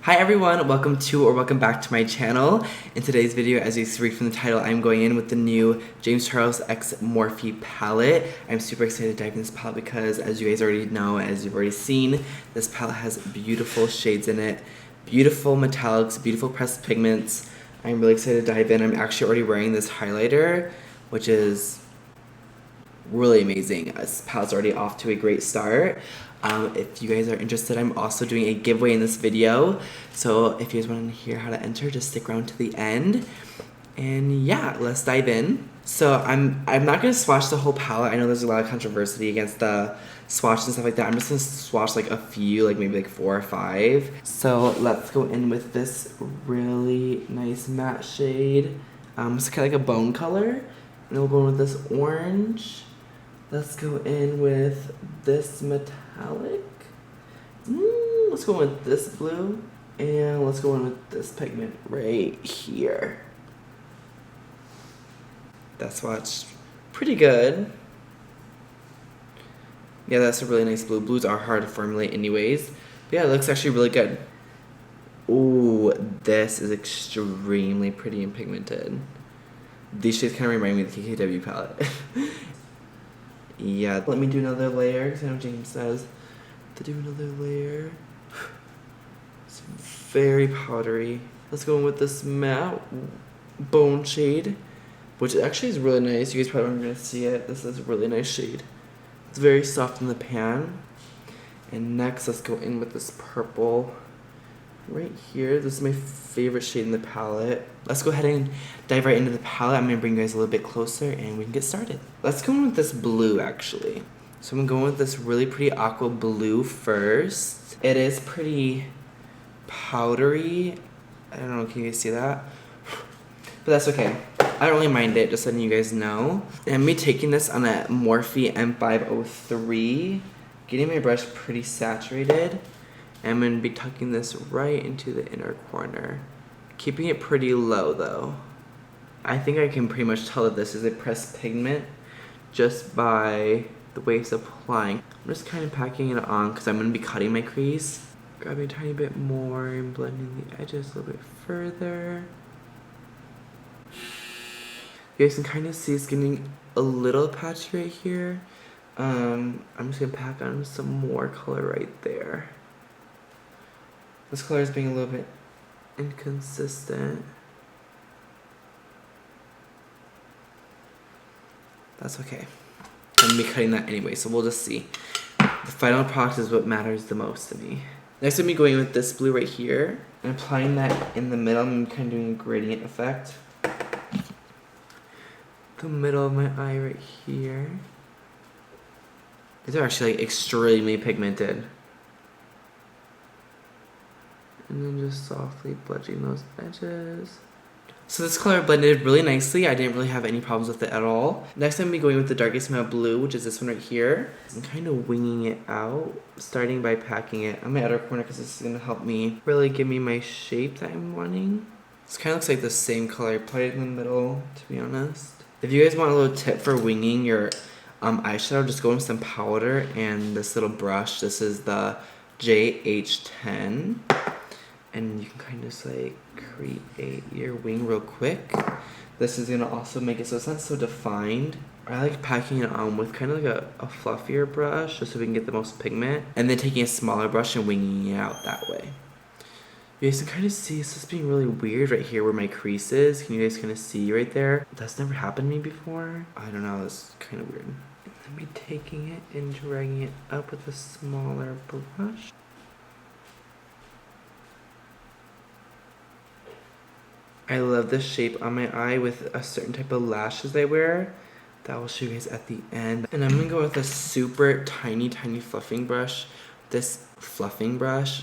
Hi everyone, welcome to or welcome back to my channel. In today's video, as you read from the title, I'm going in with the new James Charles X Morphe palette. I'm super excited to dive into this palette because, as you guys already know, as you've already seen, this palette has beautiful shades in it, beautiful metallics, beautiful pressed pigments. I'm really excited to dive in. I'm actually already wearing this highlighter, which is really amazing. This palette's already off to a great start. If you guys are interested, I'm also doing a giveaway in this video. So if you guys want to hear how to enter, just stick around to the end. And yeah, let's dive in. So I'm not gonna swatch the whole palette. I know there's a lot of controversy against the swatches and stuff like that. I'm just gonna swatch like a few, like maybe like 4 or 5. So let's go in with this really nice matte shade. It's kind of like a bone color. And then we'll go in with this orange. Let's go in with this metallic. Let's go in with this blue. And let's go in with this pigment right here. That swatched pretty good. Yeah, that's a really nice blue. Blues are hard to formulate anyways. But yeah, it looks actually really good. Ooh, this is extremely pretty and pigmented. These shades kind of remind me of the KKW palette. Yeah, let me do another layer, because I know James says to do another layer. It's very powdery. Let's go in with this matte bone shade, which actually is really nice. You guys probably aren't going to see it. This is a really nice shade. It's very soft in the pan. And next, let's go in with this purple right here. This is my favorite shade in the palette. Let's go ahead and dive right into the palette. I'm going to bring you guys a little bit closer and we can get started. Let's go in with this blue actually. So I'm going with this really pretty aqua blue first. It is pretty powdery. I don't know, can you guys see that? But that's okay. I don't really mind it, just letting you guys know. And I'm taking this on a Morphe M503. Getting my brush pretty saturated. I'm going to be tucking this right into the inner corner. Keeping it pretty low though. I think I can pretty much tell that this is a pressed pigment just by the way it's applying. I'm just kind of packing it on because I'm going to be cutting my crease. Grabbing a tiny bit more and blending the edges a little bit further. You guys can kind of see it's getting a little patchy right here. I'm just going to pack on some more color right there. This color is being a little bit inconsistent. That's okay. I'm gonna be cutting that anyway, so we'll just see. The final product is what matters the most to me. Next, I'm gonna be going with this blue right here and applying that in the middle. I'm kind of doing a gradient effect. The middle of my eye right here. These are actually like extremely pigmented. And then just softly bludgeoning those edges. So this color blended really nicely. I didn't really have any problems with it at all. Next I'm going to be going with the darkest amount of blue, which is this one right here. I'm kind of winging it out, starting by packing it on my outer corner because this is going to help me really give me my shape that I'm wanting. This kind of looks like the same color I applied in the middle, to be honest. If you guys want a little tip for winging your eyeshadow, just go with some powder and this little brush. This is the JH10. And you can kind of just like create your wing real quick. This is gonna also make it so it's not so defined. I like packing it on with kind of like a fluffier brush just so we can get the most pigment. And then taking a smaller brush and winging it out that way. You guys can kind of see it's just being really weird right here where my crease is. Can you guys kind of see right there? That's never happened to me before. I don't know, it's kind of weird. And then be taking it and dragging it up with a smaller brush. I love this shape on my eye with a certain type of lashes I wear. That will show you guys at the end. And I'm gonna go with a super tiny fluffing brush. This fluffing brush,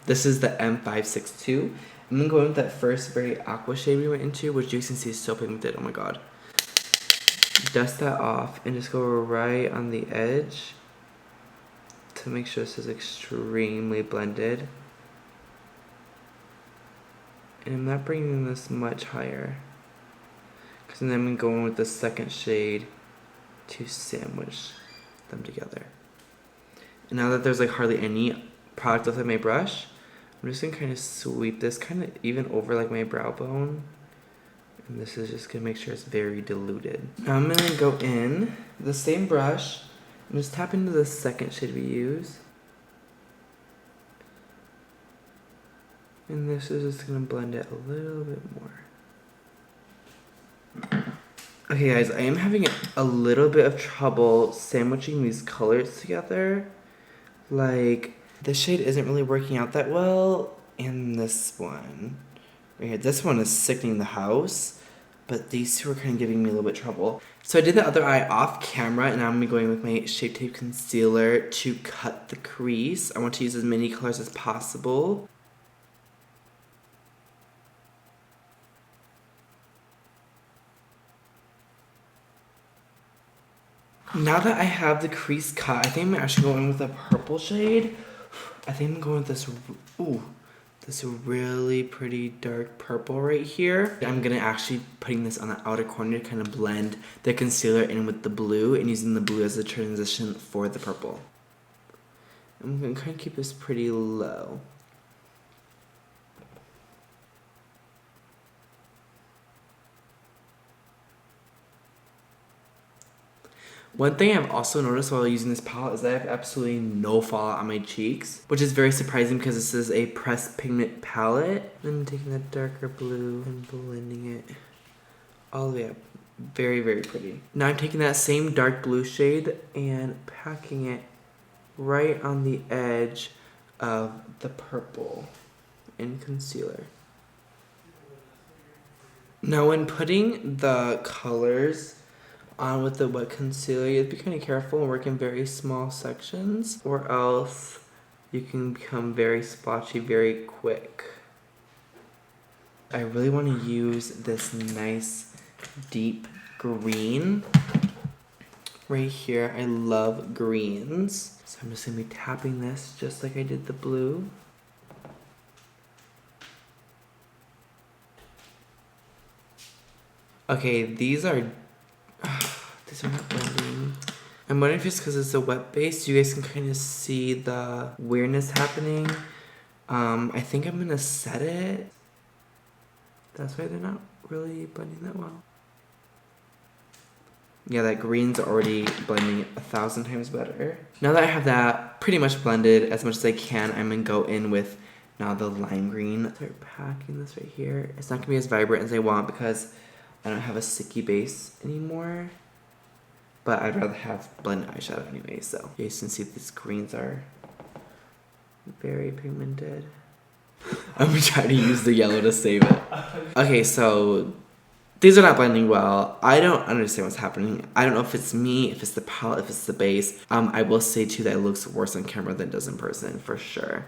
this is the M562. I'm gonna go in with that first very aqua shade we went into, which you can see is so pigmented, oh my god. Dust that off and just go right on the edge to make sure this is extremely blended. And I'm not bringing this much higher. Because then I'm going with the second shade to sandwich them together. And now that there's like hardly any product left on my brush, I'm just gonna kind of sweep this kind of even over like my brow bone. And this is just gonna make sure it's very diluted. Now I'm gonna go in the same brush and just tap into the second shade we use. And this is just gonna blend it a little bit more. Okay guys, I am having a little bit of trouble sandwiching these colors together. Like, this shade isn't really working out that well, and this one right here. This one is sickening the house, but these two are kind of giving me a little bit of trouble. So I did the other eye off camera, and now I'm going with my Shape Tape Concealer to cut the crease. I want to use as many colors as possible. Now that I have the crease cut, I think I'm actually going with a purple shade. I think I'm going with this, this really pretty dark purple right here. I'm gonna actually putting this on the outer corner to kind of blend the concealer in with the blue and using the blue as a transition for the purple. I'm gonna kind of keep this pretty low. One thing I've also noticed while using this palette is that I have absolutely no fallout on my cheeks, which is very surprising because this is a pressed pigment palette. I'm taking that darker blue and blending it all the way up. Very, very pretty. Now I'm taking that same dark blue shade and packing it right on the edge of the purple in concealer. Now when putting the colors on with the wet concealer, you have to be kind of careful and work in very small sections, or else you can become very splotchy very quick. I really want to use this nice deep green right here. I love greens, so I'm just going to be tapping this just like I did the blue. Okay, these are not blending. I'm wondering if it's because it's a wet base. You guys can kind of see the weirdness happening. I think I'm gonna set it. That's why they're not really blending that well. Yeah, that green's already blending 1,000 times better. Now that I have that pretty much blended as much as I can, I'm gonna go in with now the lime green. Start packing this right here. It's not gonna be as vibrant as I want because I don't have a sticky base anymore. But I'd rather have blended eyeshadow anyway, so you guys can see these greens are very pigmented. I'm gonna try to use the yellow to save it. Okay, so these are not blending well. I don't understand what's happening. I don't know if it's me, if it's the palette, if it's the base. I will say too that it looks worse on camera than it does in person, for sure.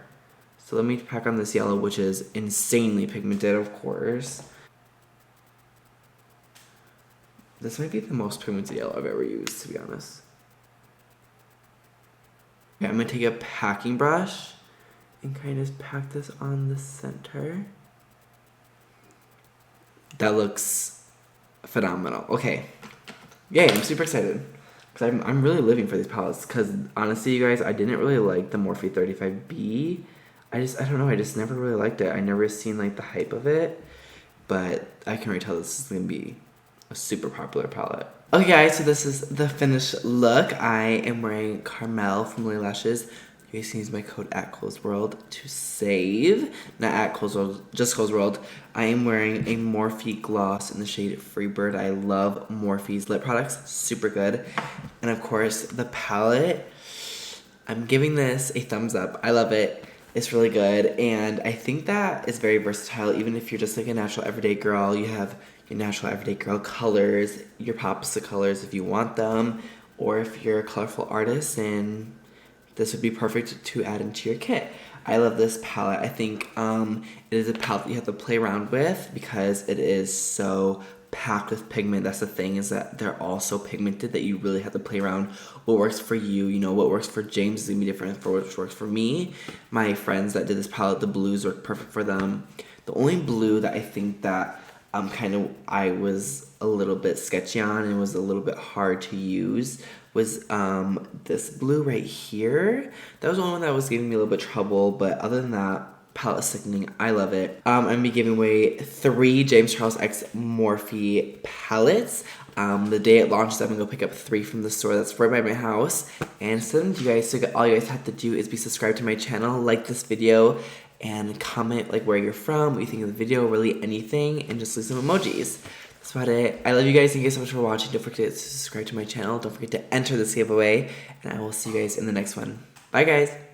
So let me pack on this yellow, which is insanely pigmented, of course. This might be the most pigmented yellow I've ever used, to be honest. Okay, I'm gonna take a packing brush and kind of just pack this on the center. That looks phenomenal. Okay, yay! I'm super excited because I'm really living for these palettes. Because honestly, you guys, I didn't really like the Morphe 35B. I don't know. I just never really liked it. I never seen like the hype of it, but I can already tell this is gonna be a super popular palette. Okay guys, so this is the finished look. I am wearing Carmel from Lily Lashes. You guys can use my code at Cohlsworld to save. Not at Cohlsworld, just Cohlsworld. I am wearing a Morphe gloss in the shade Freebird. I love Morphe's lip products, super good. And of course, the palette. I'm giving this a thumbs up. I love it. It's really good, and I think that it's very versatile. Even if you're just like a natural everyday girl, you have your natural everyday girl colors, your pops of colors if you want them, or if you're a colorful artist, and this would be perfect to add into your kit. I love this palette. I think it is a palette that you have to play around with because it is so packed with pigment. That's the thing, is that they're all so pigmented that you really have to play around. What works for you, you know, what works for James is gonna be different for what works for me. My friends that did this palette, the blues work perfect for them. The only blue that I think that I was a little bit sketchy on and was a little bit hard to use was this blue right here. That was the one that was giving me a little bit of trouble, but other than that, palette sickening. I love it. I'm gonna be giving away 3 James Charles X Morphe palettes. The day it launches, I'm gonna go pick up 3 from the store that's right by my house and send them to you guys. So all you guys have to do is be subscribed to my channel, like this video, and comment like where you're from, what you think of the video, really anything, and just leave some emojis. That's about it. I love you guys. Thank you so much for watching. Don't forget to subscribe to my channel. Don't forget to enter this giveaway, and I will see you guys in the next one. Bye, guys.